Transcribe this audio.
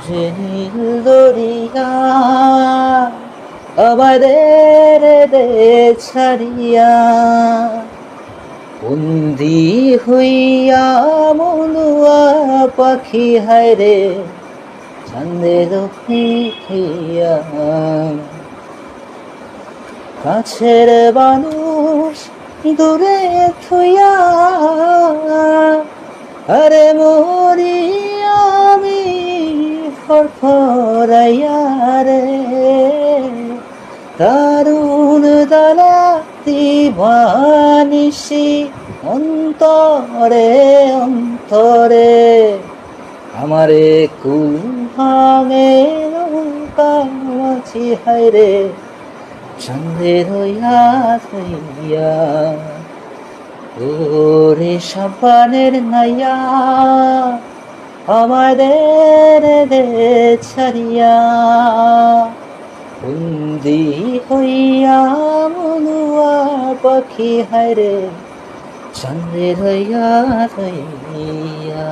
যে নীল দরিয়া আমাদের দে ছাড়িয়া বন্দি হইয়া মনুয়া পাখি হায়রে চাঁদের পিঠিয়া কাছের মানুষ দূরে থুইয়া আরে মরি আমি ফরফরাইয়া রে দারুণ দালা দিবানিসি অন্তরে অন্তরে আমারে কুল ভাঙে নৌকা মাছি হায়রে চাঁদের হইয়া হইয়া ওরে সাবানের নাইয়া আমাদের দে ছাড়িয়া বন্দি হইয়া মনুয়া পাখি হায়রে চাঁদের হইয়া হইয়া